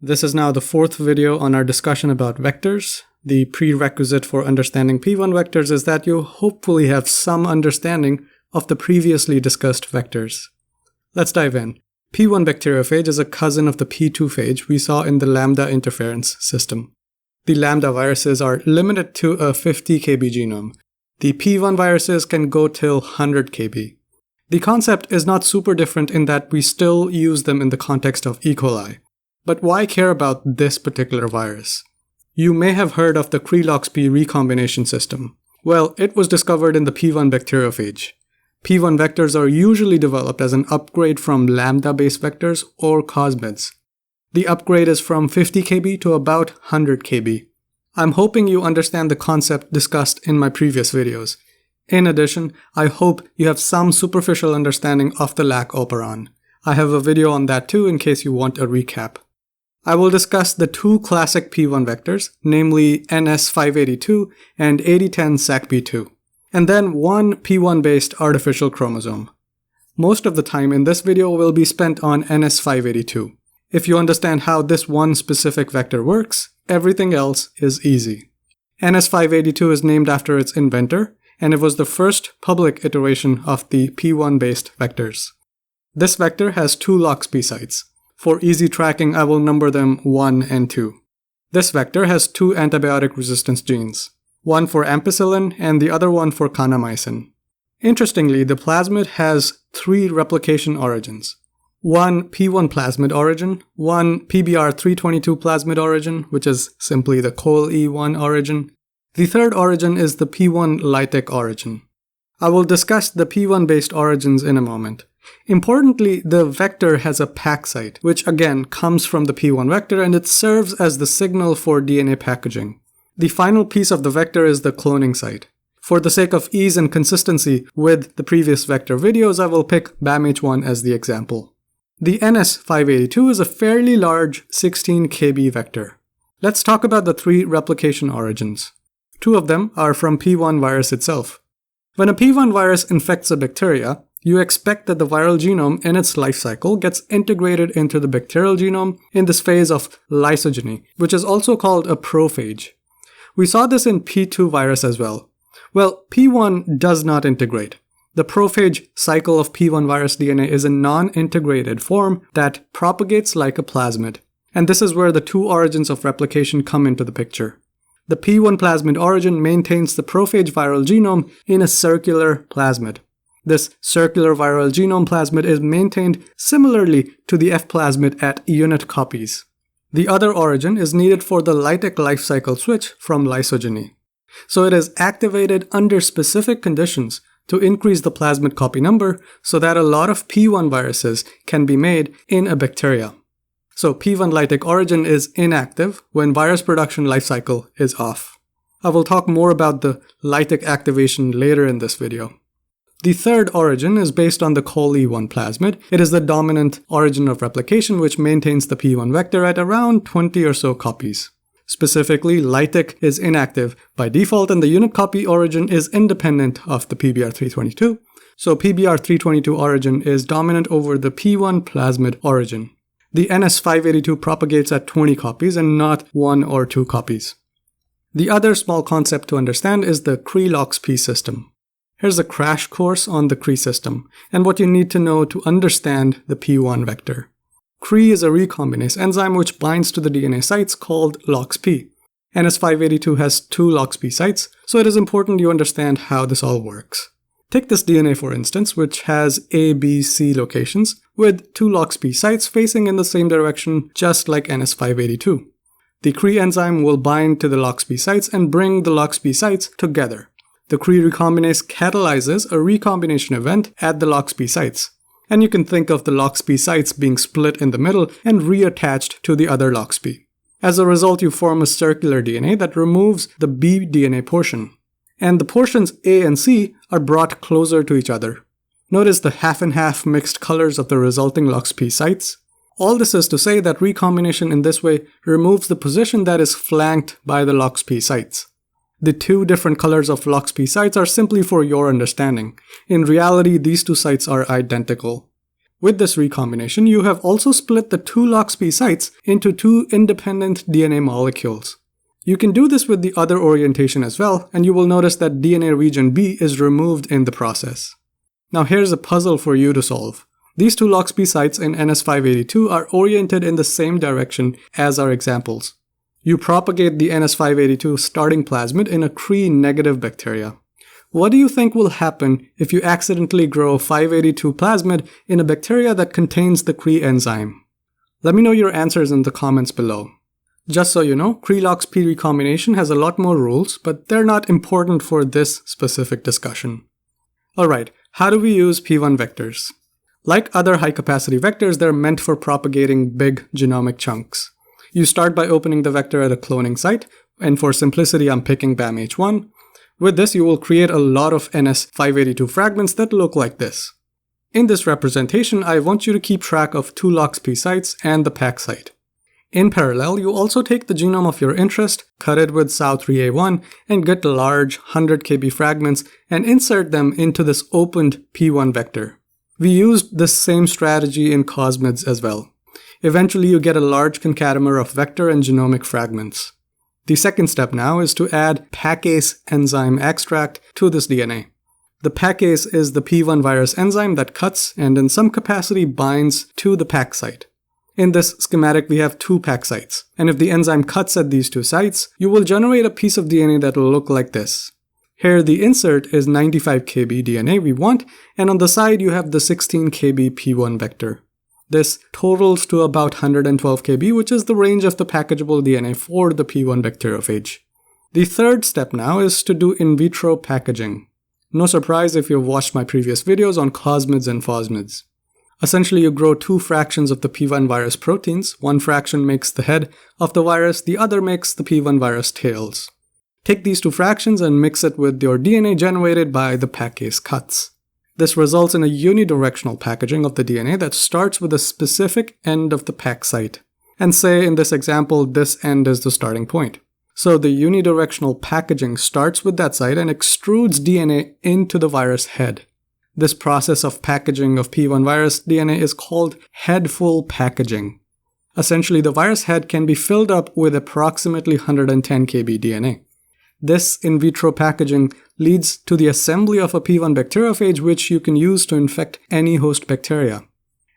This is now the fourth video on our discussion about vectors. The prerequisite for understanding P1 vectors is that you hopefully have some understanding of the previously discussed vectors. Let's dive in. P1 bacteriophage is a cousin of the P2 phage we saw in the lambda interference system. The lambda viruses are limited to a 50 kb genome. The P1 viruses can go till 100 kb. The concept is not super different in that we still use them in the context of E. coli. But why care about this particular virus? You may have heard of the Cre-loxP recombination system. Well, it was discovered in the P1 bacteriophage. P1 vectors are usually developed as an upgrade from lambda-based vectors or cosmids. The upgrade is from 50 kb to about 100 kb. I'm hoping you understand the concept discussed in my previous videos. In addition, I hope you have some superficial understanding of the lac operon. I have a video on that too in case you want a recap. I will discuss the two classic P1 vectors, namely NS582 and 8010 SacB2, and then one P1-based artificial chromosome. Most of the time in this video will be spent on NS582. If you understand how this one specific vector works, everything else is easy. NS582 is named after its inventor, and it was the first public iteration of the P1-based vectors. This vector has two LoxP sites. For easy tracking, I will number them 1 and 2. This vector has two antibiotic resistance genes, one for ampicillin and the other one for kanamycin. Interestingly, the plasmid has three replication origins. One P1 plasmid origin, one PBr322 plasmid origin, which is simply the col-E1 origin. The third origin is the P1 Lytic origin. I will discuss the P1-based origins in a moment. Importantly, the vector has a PAC site, which again comes from the P1 vector, and it serves as the signal for DNA packaging. The final piece of the vector is the cloning site. For the sake of ease and consistency with the previous vector videos, I will pick BAMH1 as the example. The NS582 is a fairly large 16 kb vector. Let's talk about the three replication origins. Two of them are from P1 virus itself. When a P1 virus infects a bacteria, you expect that the viral genome in its life cycle gets integrated into the bacterial genome in this phase of lysogeny, which is also called a prophage. We saw this in P2 virus as well. Well, P1 does not integrate. The prophage cycle of P1 virus DNA is a non-integrated form that propagates like a plasmid. And this is where the two origins of replication come into the picture. The P1 plasmid origin maintains the prophage viral genome in a circular plasmid. This circular viral genome plasmid is maintained similarly to the F plasmid at unit copies. The other origin is needed for the Lytic life cycle switch from lysogeny. So it is activated under specific conditions to increase the plasmid copy number so that a lot of P1 viruses can be made in a bacteria. So P1 Lytic origin is inactive when virus production life cycle is off. I will talk more about the Lytic activation later in this video. The third origin is based on the col-E1 plasmid. It is the dominant origin of replication which maintains the P1 vector at around 20 or so copies. Specifically, Lytic is inactive by default and the unit copy origin is independent of the PBr322. So PBr322 origin is dominant over the P1 plasmid origin. The NS582 propagates at 20 copies and not 1 or 2 copies. The other small concept to understand is the Cre-loxP system. Here's a crash course on the Cre system and what you need to know to understand the P1 vector. Cre is a recombinase enzyme which binds to the DNA sites called LoxP. NS582 has two LoxP sites, so it is important you understand how this all works. Take this DNA for instance, which has A, B, C locations with two LoxP sites facing in the same direction just like NS582. The Cre enzyme will bind to the LoxP sites and bring the LoxP sites together. The Cre recombinase catalyzes a recombination event at the LoxP sites. And you can think of the LoxP sites being split in the middle and reattached to the other LoxP. As a result, you form a circular DNA that removes the B DNA portion. And the portions A and C are brought closer to each other. Notice the half and half mixed colors of the resulting LoxP sites. All this is to say that recombination in this way removes the position that is flanked by the LoxP sites. The two different colors of LoxP sites are simply for your understanding. In reality, these two sites are identical. With this recombination, you have also split the two LoxP sites into two independent DNA molecules. You can do this with the other orientation as well, and you will notice that DNA region B is removed in the process. Now here's a puzzle for you to solve. These two LoxP sites in NS582 are oriented in the same direction as our examples. You propagate the NS582 starting plasmid in a Cre-negative bacteria. What do you think will happen if you accidentally grow 582 plasmid in a bacteria that contains the Cre enzyme? Let me know your answers in the comments below. Just so you know, Cre-loxP recombination has a lot more rules, but they're not important for this specific discussion. Alright, how do we use P1 vectors? Like other high-capacity vectors, they're meant for propagating big genomic chunks. You start by opening the vector at a cloning site, and for simplicity I'm picking BAMH1. With this, you will create a lot of NS582 fragments that look like this. In this representation, I want you to keep track of two LoxP sites and the PAC site. In parallel, you also take the genome of your interest, cut it with SAU3A1, and get large 100 kb fragments and insert them into this opened P1 vector. We used this same strategy in cosmids as well. Eventually, you get a large concatemer of vector and genomic fragments. The second step now is to add PACase enzyme extract to this DNA. The PACase is the P1 virus enzyme that cuts and in some capacity binds to the PAC site. In this schematic, we have two PAC sites, and if the enzyme cuts at these two sites, you will generate a piece of DNA that will look like this. Here, the insert is 95 kb DNA we want, and on the side you have the 16 kb P1 vector. This totals to about 112 kb, which is the range of the packageable DNA for the P1 bacteriophage. The third step now is to do in vitro packaging. No surprise if you've watched my previous videos on cosmids and phosmids. Essentially, you grow two fractions of the P1 virus proteins. One fraction makes the head of the virus, the other makes the P1 virus tails. Take these two fractions and mix it with your DNA generated by the PACase cuts. This results in a unidirectional packaging of the DNA that starts with a specific end of the PAC site. And say in this example, this end is the starting point. So the unidirectional packaging starts with that site and extrudes DNA into the virus head. This process of packaging of P1 virus DNA is called head-full packaging. Essentially, the virus head can be filled up with approximately 110 kb DNA. This in vitro packaging leads to the assembly of a P1 bacteriophage, which you can use to infect any host bacteria.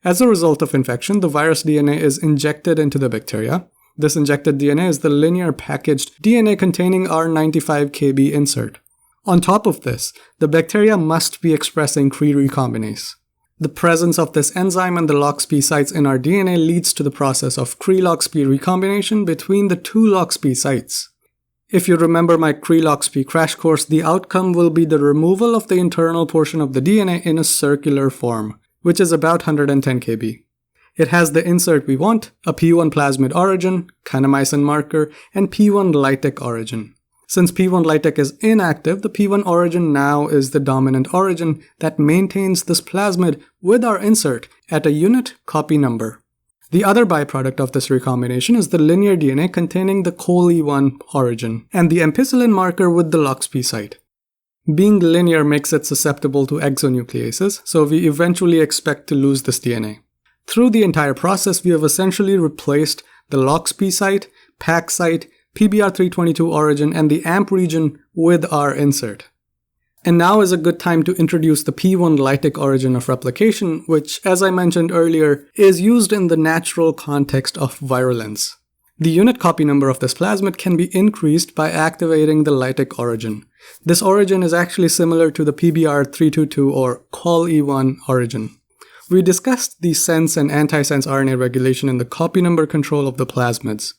As a result of infection, the virus DNA is injected into the bacteria. This injected DNA is the linear packaged DNA containing our 95 kb insert. On top of this, the bacteria must be expressing Cre recombinase. The presence of this enzyme and the LoxP sites in our DNA leads to the process of Cre-loxP recombination between the two LoxP sites. If you remember my Cre-loxP crash course, the outcome will be the removal of the internal portion of the DNA in a circular form, which is about 110 kb. It has the insert we want, a P1 plasmid origin, kanamycin marker, and P1 Lytic origin. Since P1 Lytic is inactive, the P1 origin now is the dominant origin that maintains this plasmid with our insert at a unit copy number. The other byproduct of this recombination is the linear DNA containing the col-E1 origin and the ampicillin marker with the LoxP site. Being linear makes it susceptible to exonucleases, so we eventually expect to lose this DNA. Through the entire process, we have essentially replaced the LoxP site, PAC site, PBR322 origin, and the AMP region with our insert. And now is a good time to introduce the P1 Lytic origin of replication, which, as I mentioned earlier, is used in the natural context of virulence. The unit copy number of this plasmid can be increased by activating the Lytic origin. This origin is actually similar to the PBR322 or col-E1 origin. We discussed the sense and antisense RNA regulation in the copy number control of the plasmids.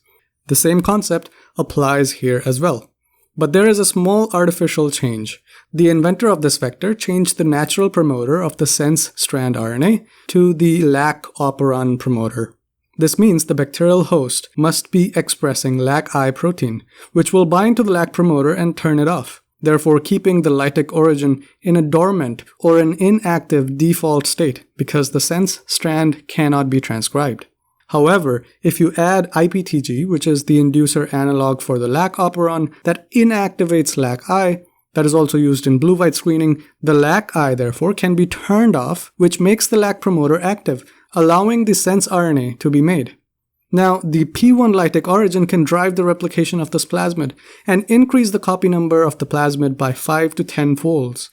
The same concept applies here as well. But there is a small artificial change. The inventor of this vector changed the natural promoter of the sense strand RNA to the lac operon promoter. This means the bacterial host must be expressing lac-I protein, which will bind to the lac promoter and turn it off, therefore keeping the Lytic origin in a dormant or an inactive default state because the sense strand cannot be transcribed. However, if you add IPTG, which is the inducer analog for the lac operon that inactivates lac-I, that is also used in blue-white screening, the LAC-I therefore can be turned off, which makes the LAC promoter active, allowing the sense RNA to be made. Now, the P1 lytic origin can drive the replication of this plasmid and increase the copy number of the plasmid by 5 to 10 folds.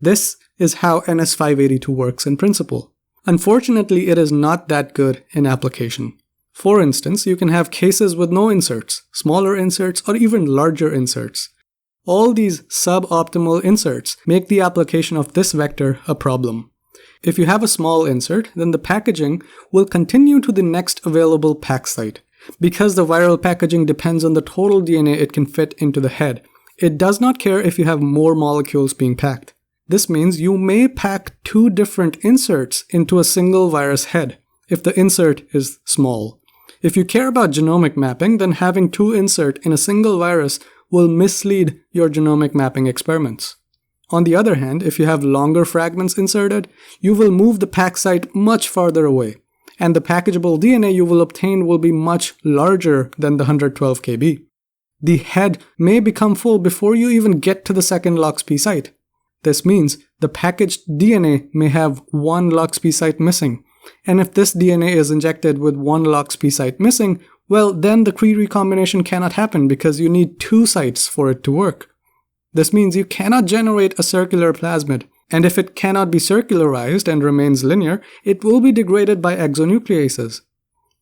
This is how NS582 works in principle. Unfortunately, it is not that good in application. For instance, you can have cases with no inserts, smaller inserts, or even larger inserts. All these suboptimal inserts make the application of this vector a problem. If you have a small insert, then the packaging will continue to the next available PAC site. Because the viral packaging depends on the total DNA it can fit into the head, it does not care if you have more molecules being packed. This means you may pack 2 different inserts into a single virus head, if the insert is small. If you care about genomic mapping, then having 2 inserts in a single virus will mislead your genomic mapping experiments. On the other hand, if you have longer fragments inserted, you will move the PAC site much farther away, and the packageable DNA you will obtain will be much larger than the 112 kb. The head may become full before you even get to the second LoxP site. This means the packaged DNA may have 1 LoxP site missing, and if this DNA is injected with 1 LoxP site missing, well, then the Cre recombination cannot happen because you need 2 sites for it to work. This means you cannot generate a circular plasmid, and if it cannot be circularized and remains linear, it will be degraded by exonucleases.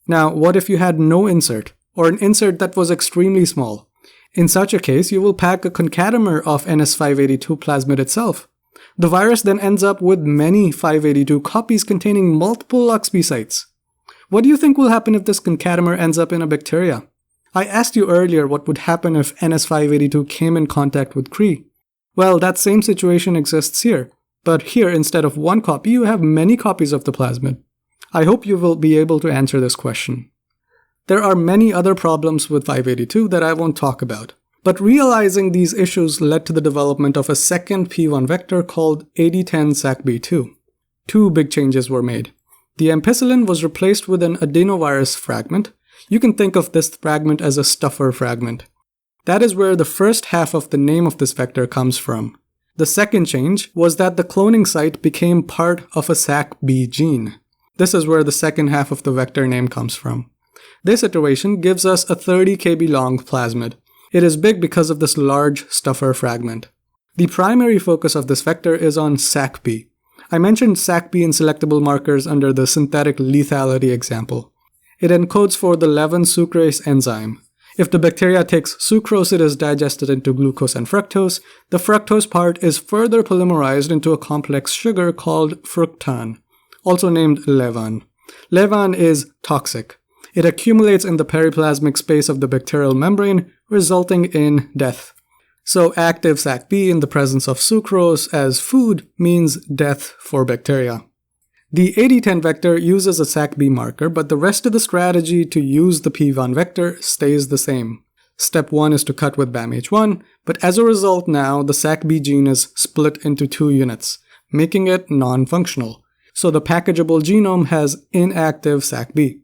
Now, what if you had no insert, or an insert that was extremely small? In such a case, you will pack a concatemer of NS582 plasmid itself. The virus then ends up with many 582 copies containing multiple LoxP sites. What do you think will happen if this concatemer ends up in a bacteria? I asked you earlier what would happen if NS582 came in contact with Cre. Well, that same situation exists here, but here instead of 1 copy, you have many copies of the plasmid. I hope you will be able to answer this question. There are many other problems with 582 that I won't talk about, but realizing these issues led to the development of a second P1 vector called 8010 SacB2. 2 big changes were made. The ampicillin was replaced with an adenovirus fragment. You can think of this fragment as a stuffer fragment. That is where the first half of the name of this vector comes from. The second change was that the cloning site became part of a SacB gene. This is where the second half of the vector name comes from. This iteration gives us a 30 kb long plasmid. It is big because of this large stuffer fragment. The primary focus of this vector is on SacB. I mentioned SacB in selectable markers under the synthetic lethality example. It encodes for the 11-sucrase enzyme. If the bacteria takes sucrose, it is digested into glucose and fructose. The fructose part is further polymerized into a complex sugar called fructan, also named levan. Levan is toxic. It accumulates in the periplasmic space of the bacterial membrane, resulting in death. So active SacB in the presence of sucrose as food means death for bacteria. The 8010 vector uses a SacB marker, but the rest of the strategy to use the P1 vector stays the same. Step 1 is to cut with BAMH1, but as a result now, the SacB gene is split into 2 units, making it non-functional. So the packageable genome has inactive SacB.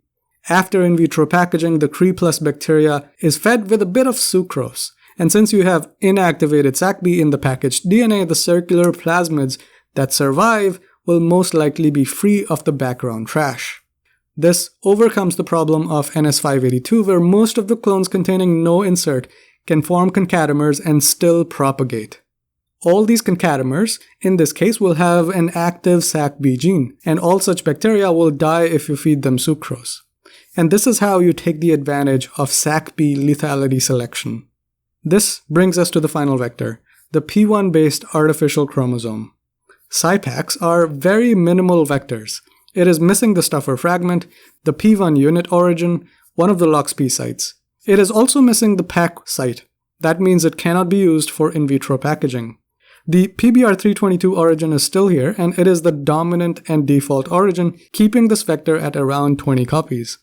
After in vitro packaging, the Cre plus bacteria is fed with a bit of sucrose. And since you have inactivated SacB in the packaged DNA, the circular plasmids that survive will most likely be free of the background trash. This overcomes the problem of NS582, where most of the clones containing no insert can form concatemers and still propagate. All these concatemers, in this case, will have an active SacB gene, and all such bacteria will die if you feed them sucrose. And this is how you take the advantage of SacB lethality selection. This brings us to the final vector, the P1-based artificial chromosome. SciPACs are very minimal vectors. It is missing the stuffer fragment, the P1 unit origin, one of the LoxP sites. It is also missing the PAC site. That means it cannot be used for in vitro packaging. The PBr322 origin is still here, and it is the dominant and default origin, keeping this vector at around 20 copies.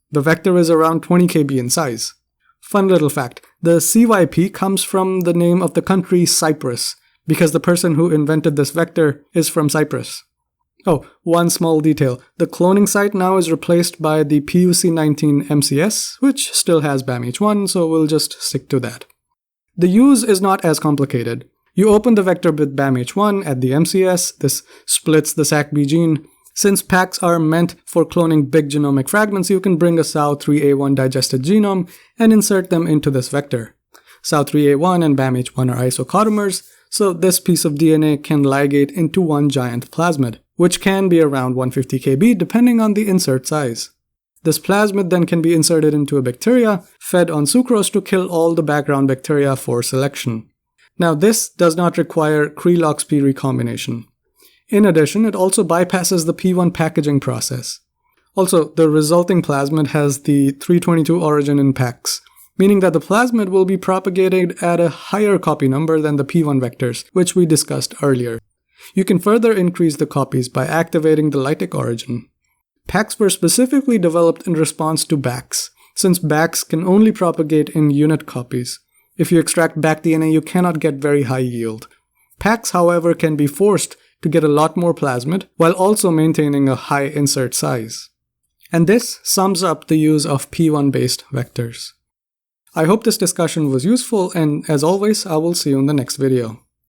The vector is around 20 kb in size. Fun little fact, the CYP comes from the name of the country Cyprus, because the person who invented this vector is from Cyprus. Oh, one small detail, the cloning site now is replaced by the PUC19 MCS, which still has BAMH1, so we'll just stick to that. The use is not as complicated. You open the vector with BAMH1 at the MCS. This splits the SacB gene. Since PACs are meant for cloning big genomic fragments, you can bring a SAU3A1 digested genome and insert them into this vector. SAU3A1 and BAMH1 are isocautomers, so this piece of DNA can ligate into one giant plasmid, which can be around 150 kb depending on the insert size. This plasmid then can be inserted into a bacteria, fed on sucrose to kill all the background bacteria for selection. Now, this does not require Cre-loxP recombination. In addition, it also bypasses the P1 packaging process. Also, the resulting plasmid has the 322 origin in PACs, meaning that the plasmid will be propagated at a higher copy number than the P1 vectors, which we discussed earlier. You can further increase the copies by activating the Lytic origin. PACs were specifically developed in response to BACs, since BACs can only propagate in unit copies. If you extract BAC DNA, you cannot get very high yield. PACs, however, can be forced to get a lot more plasmid while also maintaining a high insert size. And this sums up the use of P1-based vectors. I hope this discussion was useful, and as always, I will see you in the next video.